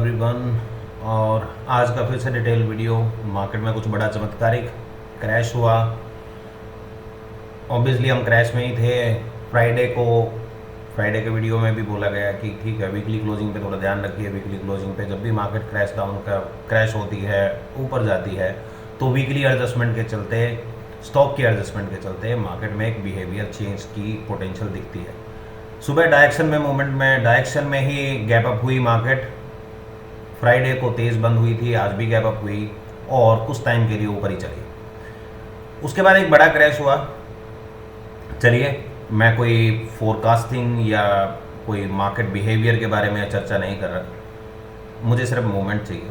Everyone. और आज का फिर से डिटेल वीडियो। मार्केट में कुछ बड़ा चमत्कारिक क्रैश हुआ। ऑब्वियसली हम क्रैश में ही थे। फ्राइडे के वीडियो में भी बोला गया कि ठीक है, वीकली क्लोजिंग पे थोड़ा ध्यान रखिए। वीकली क्लोजिंग पे जब भी मार्केट क्रैश होती है, ऊपर जाती है, तो वीकली एडजस्टमेंट के चलते, स्टॉक के एडजस्टमेंट के चलते मार्केट में एक बिहेवियर चेंज की पोटेंशियल दिखती है। सुबह डायरेक्शन में ही गैप अप हुई मार्केट। फ्राइडे को तेज़ बंद हुई थी, आज भी गैप अप हुई और कुछ टाइम के लिए ऊपर ही चली। उसके बाद एक बड़ा क्रैश हुआ। चलिए, मैं कोई फोरकास्टिंग या कोई मार्केट बिहेवियर के बारे में चर्चा नहीं कर रहा, मुझे सिर्फ मूवमेंट चाहिए।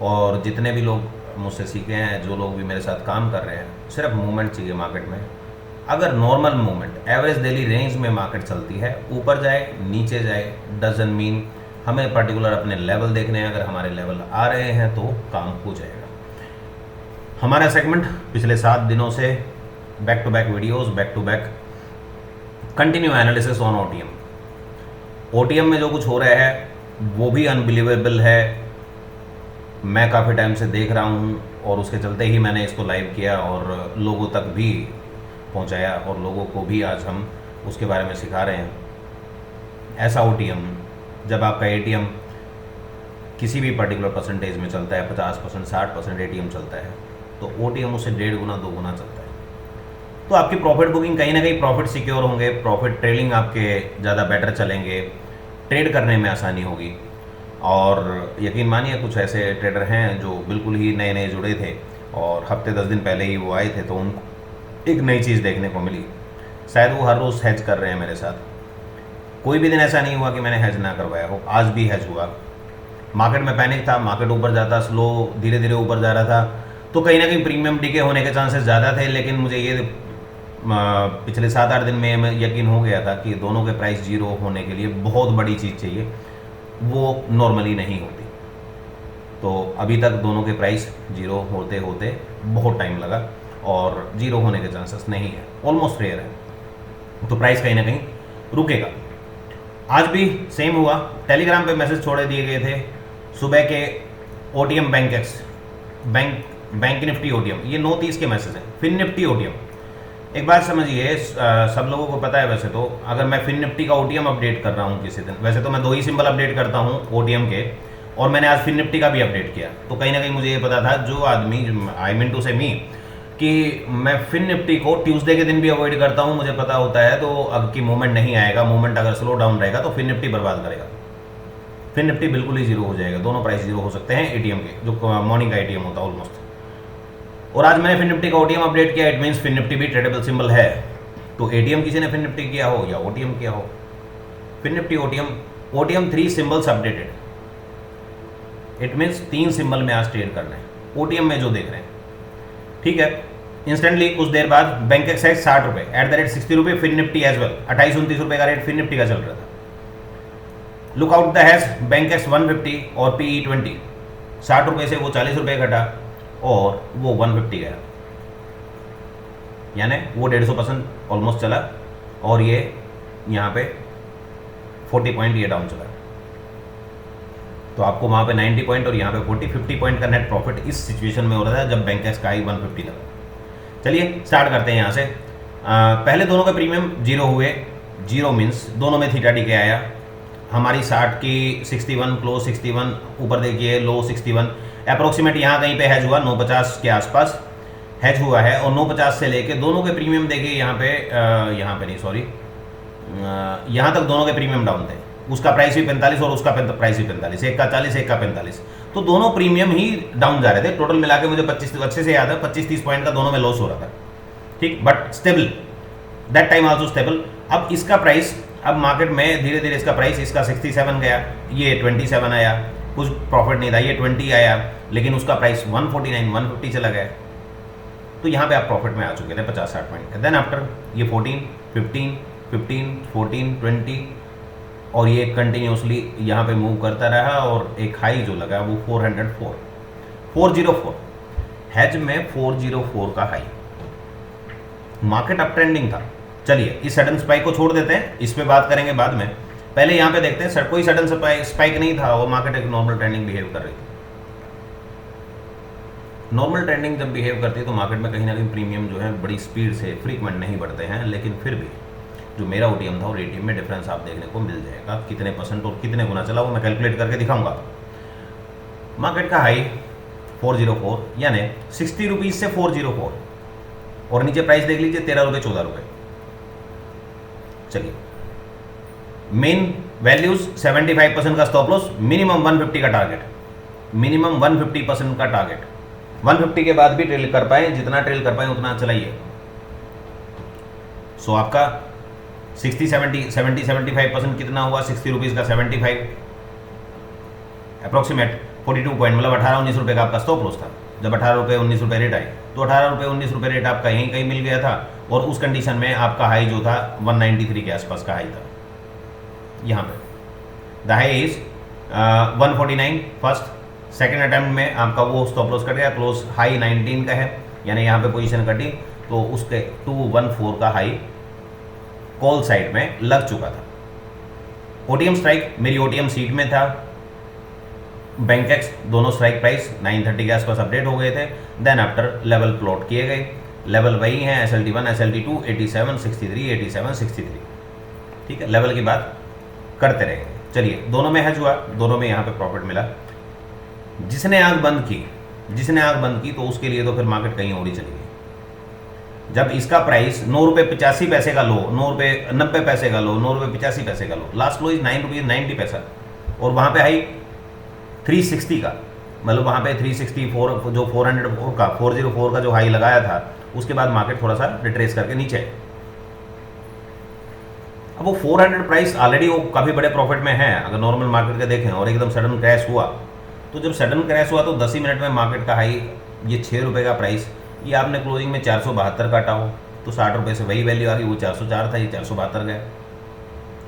और जितने भी लोग मुझसे सीखे हैं, जो लोग भी मेरे साथ काम कर रहे हैं, सिर्फ मूवमेंट चाहिए मार्केट में। अगर normal movement average daily range में मार्केट चलती है, ऊपर जाए नीचे जाए, डजन मीन हमें पर्टिकुलर अपने लेवल देखने हैं। अगर हमारे लेवल आ रहे हैं तो काम हो जाएगा। हमारा सेगमेंट पिछले 7 दिनों से back to back videos, back to back continue analysis on OTM में जो कुछ हो रहा है वो भी अनबिलीवेबल है। मैं काफ़ी टाइम से देख रहा हूँ और उसके चलते ही मैंने इसको लाइव किया और लोगों तक भी पहुँचाया और लोगों को भी आज हम उसके बारे में सिखा रहे हैं। ऐसा ओटीएम, जब आपका एटीएम किसी भी पर्टिकुलर परसेंटेज में चलता है, 50%, 60% एटीएम चलता है, तो ओटीएम उससे 1.5 गुना 2 गुना चलता है। तो आपकी प्रॉफिट बुकिंग कहीं ना कहीं प्रॉफिट सिक्योर होंगे, प्रॉफिट ट्रेलिंग आपके ज़्यादा बेटर चलेंगे, ट्रेड करने में आसानी होगी। और यकीन मानिए, कुछ ऐसे ट्रेडर हैं जो बिल्कुल ही नए नए जुड़े थे और हफ्ते 10 दिन पहले ही वो आए थे, तो उनको एक नई चीज़ देखने को मिली। शायद वो हर रोज़ हैज कर रहे हैं मेरे साथ। कोई भी दिन ऐसा नहीं हुआ कि मैंने हैज ना करवाया हो, आज भी हैज हुआ। मार्केट में पैनिक था, मार्केट ऊपर जाता, स्लो धीरे धीरे ऊपर जा रहा था, तो कहीं ना कहीं प्रीमियम डीके होने के चांसेस ज़्यादा थे। लेकिन मुझे ये पिछले 7-8 दिन में यकीन हो गया था कि दोनों के प्राइस जीरो होने के लिए बहुत बड़ी चीज़ चाहिए, वो नॉर्मली नहीं होती। तो अभी तक दोनों के प्राइस जीरो होते होते बहुत टाइम लगा और जीरो होने के चांसेस नहीं है, ऑलमोस्ट रेयर है। तो प्राइस कहीं ना कहीं रुकेगा। आज भी सेम हुआ। टेलीग्राम पे मैसेज छोड़े दिए गए थे सुबह के ओटीएम बैंक निफ्टी ओटीएम, ये 9:30 के मैसेज हैं। फिन निफ्टी ओटीएम, एक बात समझिए, सब लोगों को पता है वैसे तो, अगर मैं फिन निफ्टी का ओटीएम अपडेट कर रहा हूँ किसी दिन, वैसे तो मैं 2 ही सिंबल अपडेट करता हूँ ओटीएम के, और मैंने आज फिन निफ्टी का भी अपडेट किया। तो कहीं ना कहीं मुझे ये पता था, जो आदमी, आई मीन टू से मी, कि मैं फिन निफ्टी को ट्यूसडे के दिन भी अवॉइड करता हूँ, मुझे पता होता है। तो अब की मूवमेंट नहीं आएगा, मूवमेंट अगर स्लो डाउन रहेगा तो फिन निफ्टी बर्बाद करेगा। फिन निफ्टी बिल्कुल ही जीरो हो जाएगा, दोनों प्राइस जीरो हो सकते हैं एटीएम के, जो मॉर्निंग का एटीएम होता है ऑलमोस्ट। और आज मैंने फिन निफ्टी का ओटीएम अपडेट किया, इट मीन्स फिन निफ्टी भी ट्रेडेबल सिंबल है। तो एटीएम किसी ने फिन निफ्टी किया हो या ओटीएम किया हो, Fin Nifty OTM 3 symbols updated, it means 3 symbol में आज ट्रेड करना है ओटीएम में जो देख रहे हैं। ठीक है, इंस्टेंटली कुछ देर बाद बैंक एक्साइज 60 रुपये, @60 रुपये, फिन निफ्टी एज वेल 28-29 रुपये का रेट फिन निफ्टी का चल रहा था। Look out the has bank x 150 और पीई 20, 60 रुपये से वो 40 रुपये घटा और वो 150 गया, यानी वो 150% ऑलमोस्ट चला और ये यहाँ पे 40 पॉइंट ये डाउन चला। तो आपको वहाँ पे 90 पॉइंट और यहाँ पे 50 पॉइंट का नेट प्रॉफिट इस सिचुएशन में हो रहा था जब बैंक एक्स का ही 150 लगा। चलिए स्टार्ट करते हैं यहाँ से। पहले दोनों के प्रीमियम जीरो हुए। जीरो मीन्स दोनों में थीटा डी के आया। हमारी 60 की 61 क्लोज 61, ऊपर देखिए लो 61, अप्रोक्सीमेट यहाँ कहीं पे हैज हुआ 950 के आसपास हैज हुआ है। और 950 से लेके दोनों के प्रीमियम देखिए यहाँ पे नहीं, सॉरी, यहाँ तक दोनों के प्रीमियम डाउन थे। उसका प्राइस भी 45 और उसका प्राइस भी 45, एक का 40 एक का 45, तो दोनों प्रीमियम ही डाउन जा रहे थे। टोटल मिला के मुझे 25 अच्छे से याद है, 25-30 पॉइंट का दोनों में लॉस हो रहा था। ठीक, but stable, that time also stable. अब इसका प्राइस, अब मार्केट में धीरे धीरे इसका प्राइस, इसका 67 गया, ये 27 आया, कुछ प्रॉफिट नहीं था, ये 20 आया, लेकिन उसका प्राइस 149 150 चला गया। तो यहाँ पे आप प्रॉफिट में आ चुके थे 50-60 पॉइंट। देन आफ्टर ये 14 15 15 14 20 और ये कंटिन्यूसली यहाँ पे मूव करता रहा और एक हाई जो लगा वो 404 हैज में 404 का हाई। मार्केट अप ट्रेंडिंग था। चलिए इस सडन स्पाइक को छोड़ देते हैं, इस पे बात करेंगे बाद में। पहले यहाँ पे देखते हैं, सर कोई सडन स्पाइक नहीं था और मार्केट एक नॉर्मल ट्रेंडिंग बिहेव कर रही थी। नॉर्मल ट्रेंडिंग जब बिहेव करती है तो मार्केट में कहीं ना कहीं प्रीमियम जो है बड़ी स्पीड से फ्रीक्वेंट नहीं बढ़ते हैं, लेकिन फिर भी जो मेरा ओटीएम था और एटीएम में डिफरेंस आप देखने को मिल जाएगा, कितने परसेंट और कितने गुना चला वो मैं कैलकुलेट करके दिखाऊंगा। मार्केट का हाई 404 यानी 60 रुपीज़ से 404 और नीचे प्राइस देख लीजिए 13 रुपये 14 रुपये। चलिए मेन वैल्यूज 75% का स्टॉप लॉस, मिनिमम 150 का टारगेट, मिनिमम 150% का टारगेट। 150 के बाद भी ट्रेल कर पाए, जितना ट्रेल कर पाए उतना चलाइए। सो आपका 75% कितना हुआ, 60 रुपीज़ का 75 अप्रोक्सीमेट 42 पॉइंट, मतलब 18-19 रुपये का आपका स्टॉप लॉस था। जब 18 रुपये 19 रुपये रेट आई तो 18 रुपये 19 रुपये रेट आपका यहीं कहीं मिल गया था और उस कंडीशन में आपका हाई जो था 193 के आसपास का हाई था। यहाँ पे the high is 149 first, second attempt में आपका वो स्टॉप लॉस कट गया, क्लोज हाई 19 का है, यानी यहाँ पे पोजीशन कटी तो उसके 214 का हाई कॉल साइड में लग चुका था। ओटीएम स्ट्राइक मेरी ओटीएम सीट में था, बैंकेक्स दोनों स्ट्राइक प्राइस 930 के आसपास अपडेट हो गए थे। देन आफ्टर लेवल प्लॉट किए गए, लेवल वही है SLT1 SLT2 87 63 87 63, ठीक है, लेवल की बात करते रहेंगे। चलिए दोनों में हैज हुआ, दोनों में यहाँ पे प्रॉफिट मिला। जिसने आंख बंद की तो उसके लिए तो फिर मार्केट कहीं और ही चली गई। जब इसका प्राइस 9 रुपये 85 पैसे का लो, 9 रुपये 90 पैसे का लो, 9 रुपये 85 पैसे का लो, लास्ट लो इज 9 रुपये 90 पैसा और वहाँ पे हाई 360 का, मतलब वहाँ पे 364 जो 404 का जो हाई लगाया था उसके बाद मार्केट थोड़ा सा रिट्रेस करके नीचे है। अब वो 400 प्राइस ऑलरेडी वो काफ़ी बड़े प्रॉफिट में है अगर नॉर्मल मार्केट का देखें, और एकदम सडन क्रैश हुआ तो जब सडन क्रैश हुआ तो 10 ही मिनट में मार्केट का हाई ये 6 रुपये का प्राइस, ये आपने क्लोजिंग में 472 काटा हो तो 60 रुपये से वही वैल्यू आ गई, वो 404 था ये 472 गया,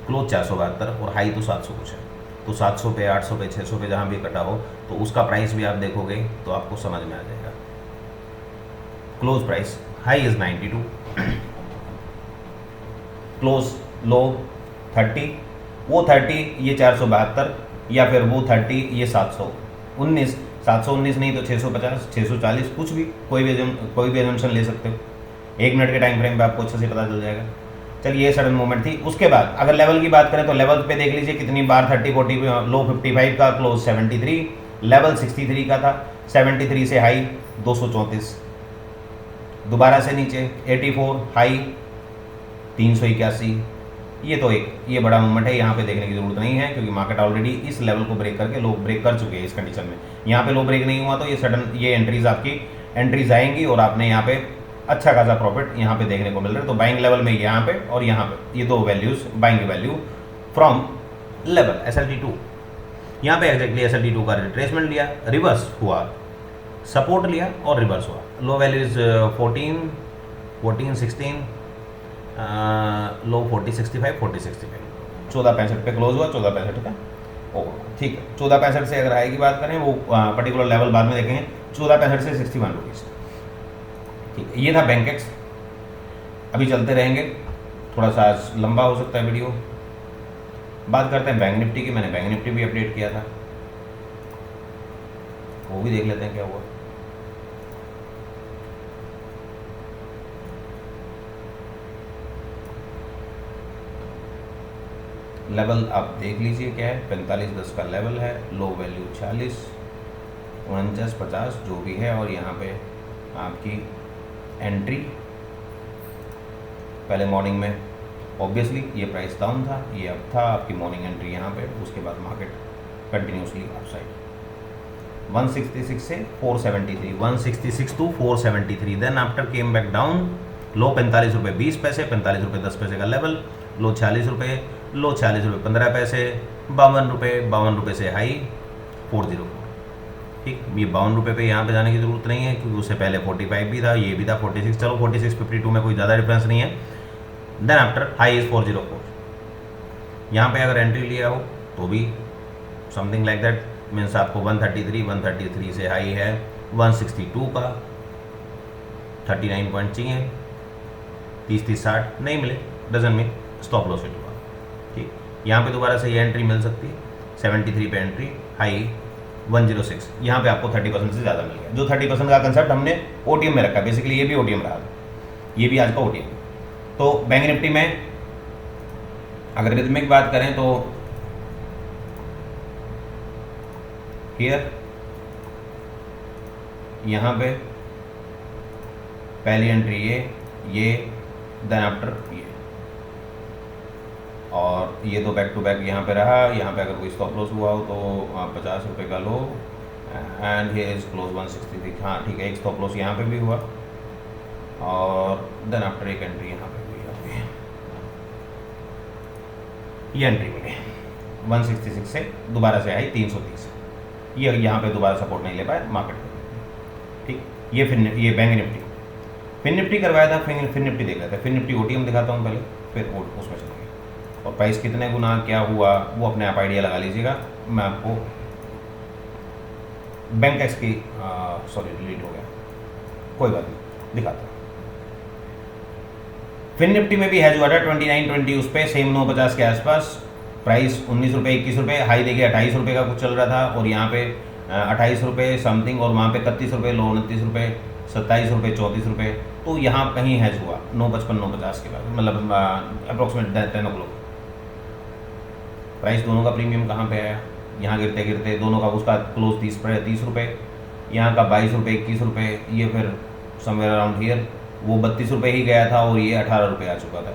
क्लोज 472 और हाई तो 700 कुछ है। तो 700 पे 800 पे 600 पे जहाँ भी कटा हो तो उसका प्राइस भी आप देखोगे तो आपको समझ में आ जाएगा। Close price high is 92, close low 30, वो 30 ये 472 या फिर वो 30 ये 719, 719 नहीं तो 650 640 कुछ भी, कोई भी एजम्पशन ले सकते हो। 1 मिनट के टाइम फ्रेम पे आपको अच्छे से पता चल जाएगा। चलिए ये सडन मूवमेंट थी। उसके बाद अगर लेवल की बात करें तो लेवल पे देख लीजिए कितनी बार 30 40 लो 55 का, क्लोज 73, लेवल 63 का था, 73 से हाई 234, दोबारा से नीचे 84 हाई 381। ये बड़ा मूवमेंट है, यहाँ पे देखने की जरूरत नहीं है क्योंकि मार्केट ऑलरेडी इस लेवल को ब्रेक करके लो ब्रेक कर चुके हैं। इस कंडीशन में यहाँ पे लो ब्रेक नहीं हुआ तो ये सडन ये एंट्रीज आएंगी और आपने यहाँ पे अच्छा खासा प्रॉफिट यहाँ पे देखने को मिल रहा है। तो बाइंग लेवल में यहाँ पे और यहाँ पे ये दो values buying value from level SLT2, यहाँ पे एग्जैक्टली SLT2 का रिट्रेसमेंट लिया, रिवर्स हुआ, सपोर्ट लिया और रिवर्स हुआ। लो वैल्यूज 14 16 लो 40 65 40 65, 1465 पे क्लोज हुआ, 1465 का ओवर, ठीक है। 1465 से अगर हाई की बात करें वो पर्टिकुलर लेवल बाद में देखेंगे, 1465 से 61 रुपीज़, ठीक है। ये था बैंकेक्स। अभी चलते रहेंगे, थोड़ा सा लंबा हो सकता है वीडियो। बात करते हैं बैंक निफ्टी की। मैंने बैंक निफ्टी भी अपडेट किया था, वो भी देख लेते हैं क्या हुआ। लेवल आप देख लीजिए क्या है, 45.10 का लेवल है, लो वैल्यू 40 49 50 जो भी है, और यहाँ पे आपकी एंट्री पहले मॉर्निंग में ऑब्वियसली ये प्राइस डाउन था, ये अब था आपकी मॉर्निंग एंट्री यहाँ पे। उसके बाद मार्केट कंटिन्यूसली अपसाइड 166 से 473, 166 to 473, then after came back down, low 45 रुपये 20 पैसे, 45 रुपये 10 पैसे का लेवल, लो 40 रुपये, लो 40 रुपये 15 पैसे, 52 रुपये से हाई 404, ठीक। ये 52 रुपये पे यहाँ पे जाने की ज़रूरत नहीं है क्योंकि उससे पहले 45 भी था, ये भी था 46, चलो 46 52 में कोई ज़्यादा डिफरेंस नहीं है। देन आफ्टर हाई इज़ 404, यहाँ पे अगर एंट्री लिया हो तो भी समथिंग लाइक दैट, मीन्स आपको 133 से हाई है 162 का, 39 पॉइंट चाहिए, 30 60 नहीं मिले, doesn't mean stop loss hit हुआ, ठीक। यहाँ पे दोबारा से ये एंट्री मिल सकती है 73 पे एंट्री, हाई 106, यहाँ पे आपको 30% से ज़्यादा मिल गया। जो 30% का कंसेप्ट हमने ओटीएम में रखा, बेसिकली ये भी ओटीएम रहा, ये भी आज का ओटीएम। तो बैंक निफ्टी में अगर रिदमिक बात करें तो हियर यहाँ पे पहली एंट्री ये देन आफ्टर ये, और ये तो बैक टू बैक यहाँ पे रहा। यहाँ पे अगर कोई स्टॉप लॉस हुआ हो तो 50 रुपये का लो, एंड हियर इज क्लोज 163। हाँ ठीक है, एक स्टॉप लॉस यहाँ पे भी हुआ, और देन आफ्टर एक एंट्री यहाँ पे भी हुई, ये एंट्री मिली 166 से दोबारा से आई 330। ये यहाँ पे दोबारा सपोर्ट नहीं ले पाया मार्केट में, ठीक। ये फिर ये बैंक निफ्टी, फिर निफ्टी करवाया था, फिर निफ्टी देख रहे थे, फिर निफ्टी ओटीएम दिखाता हूँ पहले, फिर उसमें चलेंगे। और प्राइस कितने गुना क्या हुआ वो अपने आप आइडिया लगा लीजिएगा। मैं आपको बैंक एक्स की सॉरी डिलीट हो गया, कोई बात नहीं, दिखाता हूँ। फिर निफ्टी में भी हैज हुआ था 2920, उस पर सेम 950 के आसपास, प्राइस 19 रुपये 21 रुपये, हाई देखिए 28 रुपये का कुछ चल रहा था, और यहाँ पे 28 रुपये समथिंग, और वहाँ पे 31 रुपये लो, 29 रुपये, 27 रुपये, 34 रुपये। तो यहाँ कहीं हैज हुआ 955 950 के बाद, मतलब अप्रोक्सीमेट 10 o'clock। प्राइस दोनों का प्रीमियम कहाँ पे आया, यहाँ गिरते गिरते दोनों का, उसका क्लोज 30 रुपये, यहाँ का 22 रुपये 21 रुपये, ये फिर समवेयर अराउंड हियर वो 32 रुपये ही गया था, और ये 18 रुपये आ चुका था।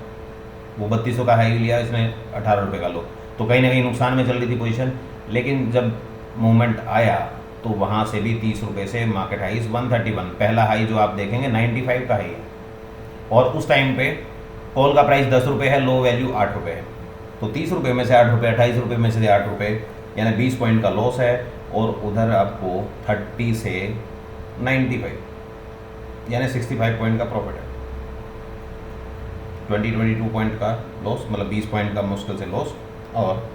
वो 3200 का हाई लिया इसने, 18 रुपये का लो, तो कहीं ना कहीं नुकसान में चल रही थी पोजीशन। लेकिन जब मूवमेंट आया तो वहाँ से भी 30 रुपये से मार्केट हाई 131, पहला हाई जो आप देखेंगे 95 का हाई है, और उस टाइम पे कॉल का प्राइस 10 रुपये है, लो वैल्यू 8 रुपये है। तो 30 रुपये में से 8 रुपये, 28 रुपये में से 8 रुपये, यानी 20 पॉइंट का लॉस है। और उधर आपको 30 से 95 यानी 65 पॉइंट का प्रॉफिट है। 22 पॉइंट का लॉस, मतलब 20 पॉइंट का मुश्किल से लॉस, और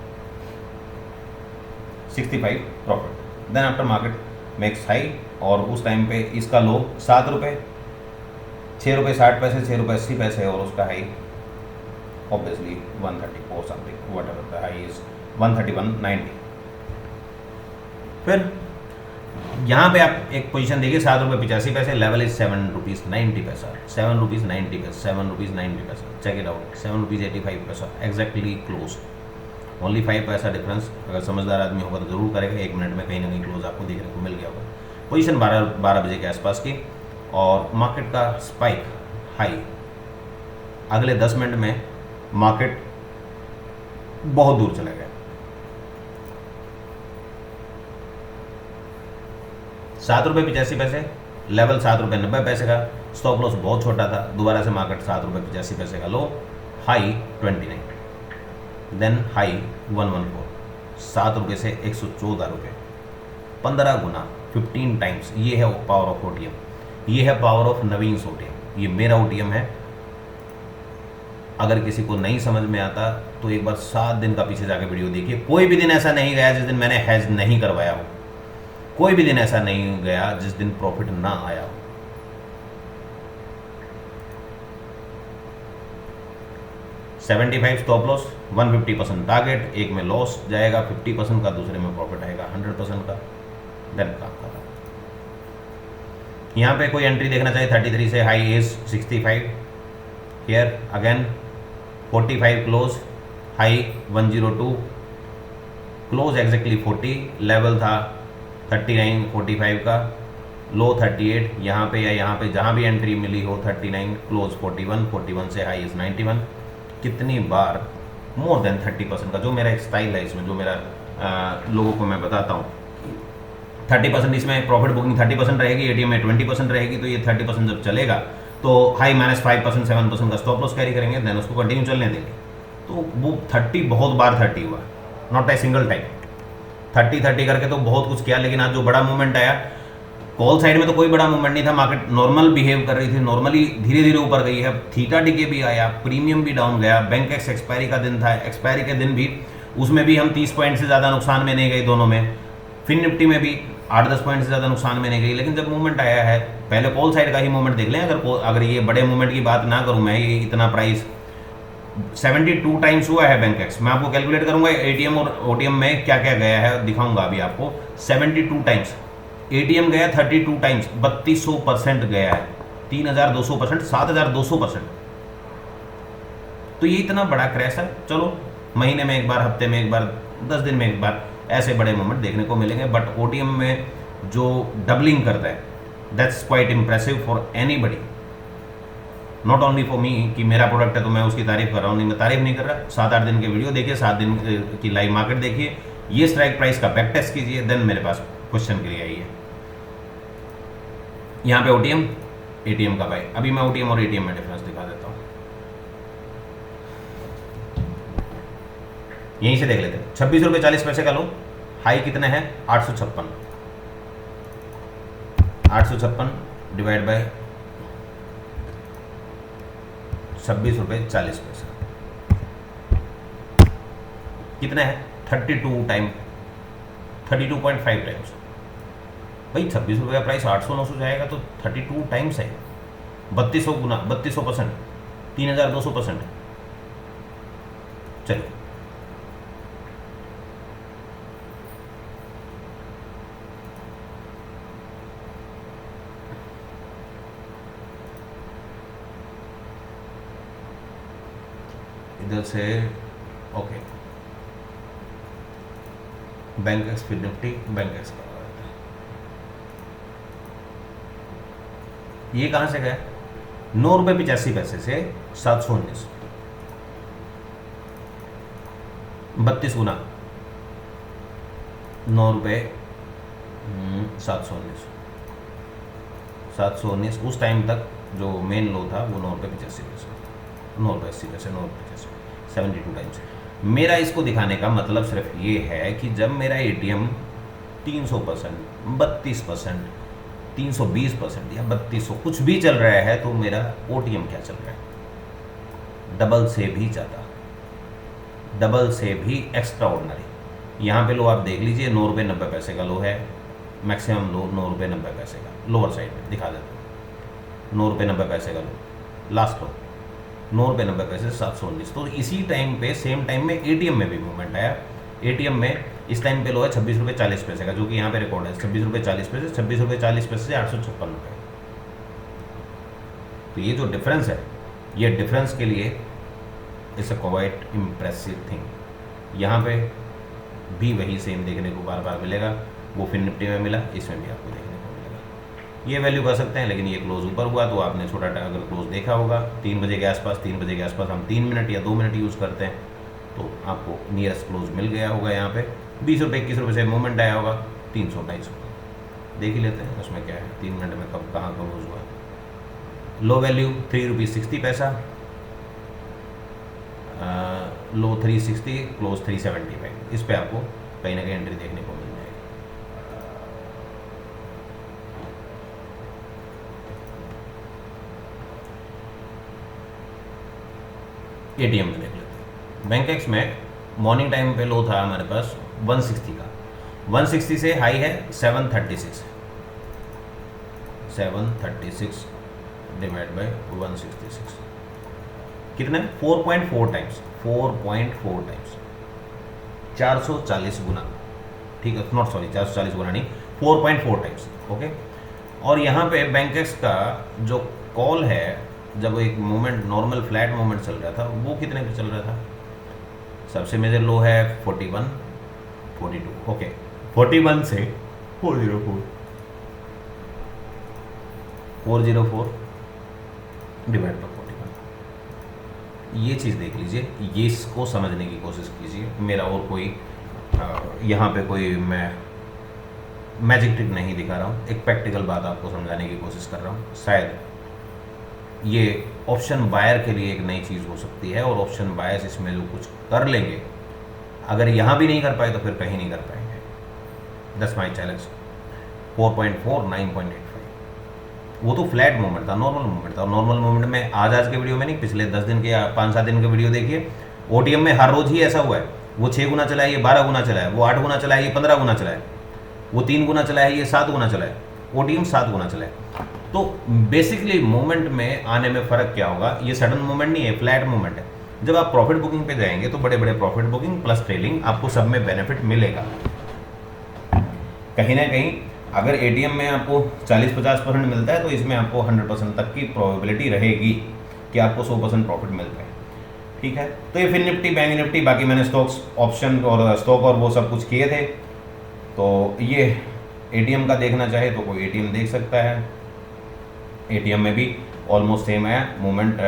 65 profit. Then after market makes high, और उस टाइम पे इसका लो 7 रुपये, 6 रुपये 60 पैसे, 6 रुपये 80 पैसे, और उसका high obviously 134 something, what ever the high is 131.90। फिर यहाँ पे आप एक पोजीशन देखिए 7 रुपये 85 पैसे, लेवल इज 7 रुपीज़ 90 पैसा, 7 रुपीज़ 90 पैसा, 7 रुपीज़ 90 पैसा, चेक इट आउट, 7 रुपीज़ 85 पैसा, एग्जैक्टली क्लोज, ओनली 5 पैसा डिफरेंस। अगर समझदार आदमी होगा तो जरूर करेगा, 1 मिनट में कहीं ना कहीं क्लोज आपको देखने को मिल गया होगा। पोजीशन 12 बजे के आसपास की, और मार्केट का स्पाइक हाई, अगले 10 मिनट में मार्केट बहुत दूर चला गया। 7 रुपये 85 पैसे, लेवल 7 रुपये 90 पैसे का, स्टॉप लॉस बहुत छोटा था, दोबारा से मार्केट 7 रुपये 85 पैसे का लो, हाई 29, देन हाई 114, 7 रुपये से 114 रुपये, 15 गुना 15 टाइम्स। ये है पावर ऑफ ओटीएम, ये है पावर ऑफ नवीन ओटीएम, ये मेरा ओटीएम है। अगर किसी को नहीं समझ में आता तो एक बार 7 दिन का पीछे जाके वीडियो देखिए। कोई भी दिन ऐसा नहीं गया जिस दिन मैंने हैज नहीं करवाया हो, कोई भी दिन ऐसा नहीं गया जिस दिन प्रॉफिट ना आया हो। $75 स्टॉप लॉस, 150% टारगेट, एक में लॉस जाएगा 50% का, दूसरे में प्रॉफिट आएगा 100% का, देन काम खत्म। यहाँ पे कोई एंट्री देखना चाहिए 33 से, high is 65, here again 45 close, high 102, close exactly 40, level था 39 45 का, लो 38, यहाँ पे या यहाँ पे जहाँ भी एंट्री मिली हो 39, क्लोज 41, 41 से हाई इज 91। कितनी बार मोर देन 30% का, जो मेरा एक स्टाइल है इसमें, जो मेरा लोगों को मैं बताता हूँ, 30% इसमें प्रॉफिट बुकिंग 30% रहेगी, एटीएम में 20% रहेगी। तो ये 30% जब चलेगा तो हाई -5% 7% का स्टॉप लॉस कैरी करेंगे, देन उसको कंटिन्यू चलने देंगे। तो वो 30 बहुत बार 30 हुआ, नॉट ए सिंगल टाइम। 30 करके तो बहुत कुछ किया, लेकिन आज जो बड़ा मूवमेंट आया, कॉल साइड में तो कोई बड़ा मूवमेंट नहीं था, मार्केट नॉर्मल बिहेव कर रही थी, नॉर्मली धीरे धीरे ऊपर गई है। थीटा डीके भी आया, प्रीमियम भी डाउन गया, बैंक एक्स एक्सपायरी का दिन था, एक्सपायरी के दिन भी उसमें भी हम 30 पॉइंट से ज़्यादा नुकसान में नहीं गए दोनों में। फिन निफ्टी में भी 8-10 पॉइंट से ज़्यादा नुकसान में नहीं गई। लेकिन जब मूवमेंट आया है, पहले कॉल साइड का ही मूवमेंट देख लें। अगर ये बड़े मूवमेंट की बात ना करूँ मैं, ये इतना प्राइस 72 टाइम्स हुआ है बैंक एक्स। मैं आपको कैलकुलेट करूंगा एटीएम और ओटीएम में क्या क्या गया है, दिखाऊंगा अभी आपको। 72 टाइम्स एटीएम गया, 32 टाइम्स 3200% गया है, 3200%, 7200%। तो ये इतना बड़ा क्रैश है। चलो महीने में एक बार, हफ्ते में एक बार, 10 दिन में एक बार ऐसे बड़े मोमेंट देखने को मिलेंगे, बट ओटीएम में जो डबलिंग करता है that's quite impressive for anybody, not only for me कि मेरा प्रोडक्ट है तो मैं उसकी तारीफ कर रहा हूँ। नहीं, मैं तारीफ नहीं कर रहा। 7-8 दिन के वीडियो देखिए, 7 दिन की लाइव मार्केट देखिए, ये स्ट्राइक प्राइस का बैक टेस्ट कीजिए, देन मेरे पास क्वेश्चन के लिए आइए। यहाँ पे ओटीएम एटीएम का बाय। अभी मैं ओटीएम और एटीएम में डिफरेंस दिखा देता हूँ, यहीं से देख लेते हैं। 26 रुपये 40 पैसे का लो, हाई कितने हैं 856, 856 डिवाइड बाय 26 रुपये 40 पैसे कितने हैं 32 टाइम, 32.5 टाइम्स। भाई 26 रुपये का प्राइस 800-900 जाएगा तो 32 टाइम्स है, 3200 गुना 3200%, 3200%। चलिए इधर से ओके, बैंक एक्स फिर निफ्टी, बैंक एक्स का ये कहां से गया 9 रुपये 85 पैसे से 719, 32 गुना 9 रुपये 719, 719 उस टाइम तक जो मेन लो था वो 9 रुपये 85 पैसे, 9 रुपये 80 पैसे, 9 रुपये 85, 72 टाइम्स। मेरा इसको दिखाने का मतलब सिर्फ ये है कि जब मेरा एटीएम 300%, 32%, 320% या 3200 कुछ भी चल रहा है तो मेरा ओटीएम क्या चल रहा है, डबल से भी ज़्यादा, डबल से भी एक्स्ट्रा ऑर्डिनरी। यहाँ पे लो आप देख लीजिए 9 रुपये 90 पैसे का लो है, मैक्सिमम लो 9 रुपये 90 पैसे का, लोअर साइड में दिखा देता हूँ 9 रुपये 90 पैसे का लो, लास्ट लो 9 रुपये 90 पैसे 719। तो इसी टाइम पे सेम टाइम में एटीएम में भी मूवमेंट आया। एटीएम में इस टाइम पे लो है 26 रुपये 40 पैसे का, जो कि यहाँ पे रिकॉर्ड है 26 रुपये 40 पैसे, 26 रुपये 40 पैसे से 856 रुपये। तो ये जो डिफरेंस है, ये डिफरेंस के लिए it's a quite impressive thing. यहाँ पे भी वही सेम देखने को बार बार मिलेगा, वो फिर निफ्टी में मिला, इसमें भी आपको देखने को मिलेगा। ये वैल्यू कर सकते हैं, लेकिन ये क्लोज ऊपर हुआ तो आपने छोटा अगर क्लोज देखा होगा 3 बजे के आसपास, 3 बजे के आसपास हम 3 मिनट या 2 मिनट यूज़ करते हैं, तो आपको नियरेस्ट क्लोज मिल गया होगा। यहाँ पे 20 रुपये 21 रुपये से मूवमेंट आया होगा, 300-250 देख ही लेते हैं उसमें क्या है, 3 मिनट में कब कहाँ क्लोज हुआ। लो वैल्यू 3 रुपये 60 पैसा, लो 360, क्लोज 375। इस पे आपको कहीं ना कहीं एंट्री देखने को मिल जाएगी। एटीएम में देख लेते हैं। बैंक एक्स में मॉर्निंग टाइम पे लो था हमारे पास 160 का, 160 से हाई है 736, 736 डिवाइड बाय 166 कितने 4.4 टाइम्स, 4.4 टाइम्स, 440 गुना, ठीक है, नॉट सॉरी 440 गुना नहीं, 4.4 टाइम्स। ओके, और यहाँ पे बैंक एक्स का जो कॉल है, जब एक मोमेंट नॉर्मल फ्लैट मोमेंट चल रहा था, वो कितने पे चल रहा था, सबसे मेजर लो है 41, 42। ओके, 41 से 404, 404 डिवाइड बाय 41। ये चीज़ देख लीजिए, ये इसको समझने की कोशिश कीजिए। मेरा और कोई यहाँ पे कोई मैं मैजिक ट्रिक नहीं दिखा रहा हूँ, एक प्रैक्टिकल बात आपको समझाने की कोशिश कर रहा हूँ। शायद ये ऑप्शन बायर के लिए एक नई चीज़ हो सकती है, और ऑप्शन बायर्स इसमें जो कुछ कर लेंगे, अगर यहाँ भी नहीं कर पाए तो फिर कहीं नहीं कर पाएंगे। That's my challenge. 4.4, 9.85 वो तो फ्लैट मोमेंट था, नॉर्मल मोमेंट था। नॉर्मल मोमेंट में आज के वीडियो में नहीं, पिछले 10 दिन के या 5-7 दिन के वीडियो देखिए, ओटीएम में हर रोज ही ऐसा हुआ है। वो 6 गुना चला है, ये 12 गुना चला है, वो 8 गुना चला है, ये 15 गुना चला है, वो 3 गुना चला है, ये 7 गुना चला है, ओटीएम 7 गुना चला है। तो बेसिकली मोमेंट में आने में फ़र्क क्या होगा, ये सडन मोमेंट नहीं है, फ्लैट मोमेंट है। जब आप प्रॉफिट बुकिंग पे जाएंगे तो बड़े बड़े प्रॉफिट बुकिंग प्लस ट्रेलिंग आपको सब में बेनिफिट मिलेगा। कहीं ना कहीं अगर एटीएम में आपको 40-50% मिलता है तो इसमें आपको 100% तक की प्रोबेबिलिटी रहेगी कि आपको 100% प्रॉफिट मिल जाए। ठीक है, तो ये फिर निफ्टी, बैंक निफ्टी, बाकी मैंने स्टॉक्स ऑप्शन और स्टॉक और वो सब कुछ किए थे। तो ये एटीएम का देखना चाहे तो कोई एटीएम देख सकता है। एटीएम में भी ऑलमोस्ट सेम है मूवमेंट,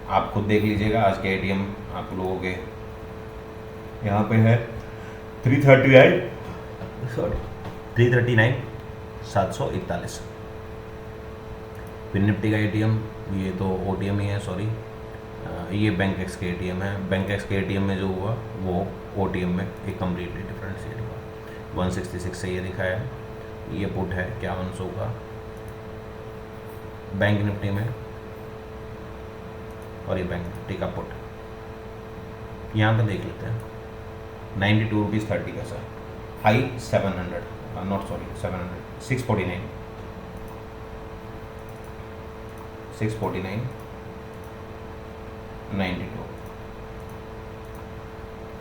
आप खुद देख लीजिएगा। आज के एटीएम आप लोगों के यहाँ पे है 339,741। फिर निफ्टी का एटीएम, ये तो ओटीएम ही है, सॉरी, ये बैंक एक्स के एटीएम है। बैंक एक्स के एटीएम में जो हुआ वो ओटीएम में एक कम्प्लीटली डिफरेंशिएट हुआ। 166 से ये दिखाया है, ये पुट है 5100 का बैंक निफ्टी में, और ये बैंक निफ्टी का पुट। यहाँ पे देख लेते हैं 92.30 का सर, हाई 700, नॉट सॉरी 700, 649, 92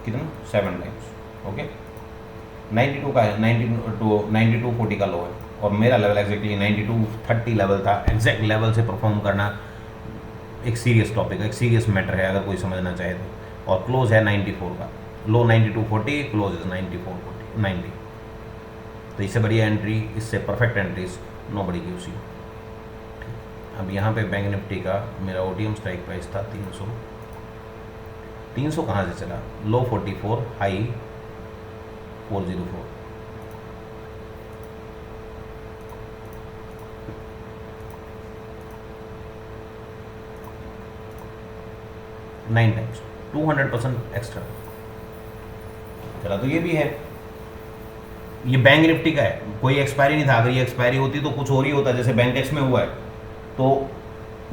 कितना 7 टाइम्स। ओके, 92 का है, 92.40 का लो है, और मेरा लेवल एग्जैक्टली 92.30 लेवल था। एग्जैक्ट लेवल से परफॉर्म करना एक सीरियस टॉपिक है, एक सीरियस मैटर है अगर कोई समझना चाहे तो। और क्लोज है 94 का, लो 92.40, क्लोज इज 94.90। तो इससे बढ़िया एंट्री, इससे परफेक्ट एंट्रीज नो बड़ी गिव्स यू। अब यहाँ पे बैंक निफ्टी का मेरा ओटीएम स्ट्राइक प्राइस था 300। 300 कहाँ से चला, लो 44, हाई 404। नाइन टाइम्स, 200% एक्स्ट्रा चला। तो ये भी है, ये बैंक निफ्टी का है, कोई एक्सपायरी नहीं था। अगर ये एक्सपायरी होती तो कुछ और ही होता, जैसे बैंक एक्स में हुआ है। तो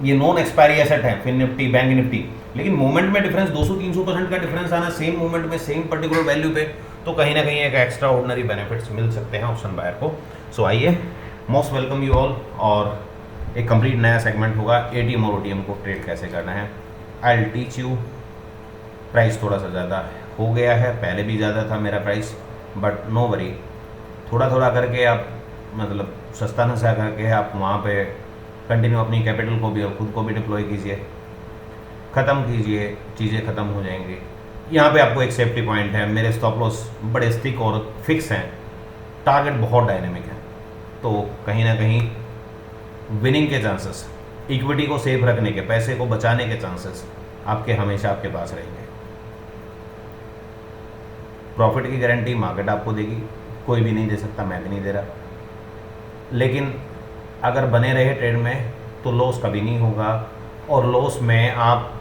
ये नॉन एक्सपायरी एसेट है फिर निफ्टी, बैंक निफ्टी। लेकिन मूवमेंट में डिफरेंस 200-300% का डिफरेंस आना सेम मूवमेंट में, सेम पर्टिकुलर वैल्यू पे, तो कहीं ना कहीं एक एक्स्ट्रा ऑर्डिनरी बेनिफिट्स मिल सकते हैं ऑप्शन बायर को। सो आइए, मोस्ट वेलकम यू ऑल। और एक कंप्लीट नया सेगमेंट होगा, एटीएम और ओटीएम को ट्रेड कैसे करना है। I will teach you. Price थोड़ा सा ज़्यादा हो गया है, पहले भी ज़्यादा था मेरा प्राइस, बट नो वरी, थोड़ा थोड़ा करके आप, मतलब सस्ता नशा करके आप वहाँ पे कंटिन्यू अपनी कैपिटल को भी और खुद को भी डिप्लॉय कीजिए, ख़त्म कीजिए, चीज़ें ख़त्म हो जाएंगी। यहाँ पे आपको एक सेफ्टी पॉइंट है, मेरे स्टॉप लॉस बड़े स्टिक और फिक्स हैं, टारगेट बहुत डायनेमिक है। तो कहीं ना कहीं विनिंग के चांसेस, इक्विटी को सेफ रखने के, पैसे को बचाने के चांसेस आपके हमेशा आपके पास रहेंगे। प्रॉफिट की गारंटी मार्केट आपको देगी, कोई भी नहीं दे सकता, मैं भी नहीं दे रहा। लेकिन अगर बने रहे ट्रेड में तो लॉस कभी नहीं होगा। और लॉस में आप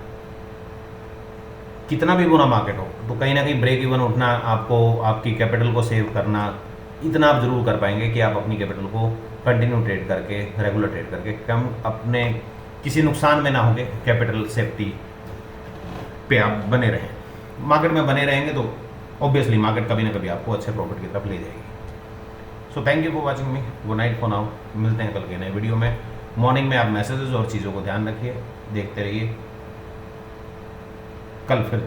कितना भी बुरा मार्केट हो तो कहीं ना कहीं ब्रेक इवन उठना, आपको आपकी कैपिटल को सेव करना, इतना आप जरूर कर पाएंगे कि आप अपनी कैपिटल को कंटिन्यू ट्रेड करके, रेगुलर ट्रेड करके, कम अपने किसी नुकसान में ना होंगे, कैपिटल सेफ्टी पे आप बने रहें। मार्केट में बने रहेंगे तो ऑब्वियसली मार्केट कभी ना कभी आपको अच्छे प्रॉफिट की तरफ ले जाएगी। So thank you for watching me, good night for now. मिलते हैं कल के नए वीडियो में। मॉर्निंग में आप मैसेजेस और चीज़ों को ध्यान रखिए, देखते रहिए। कल फिर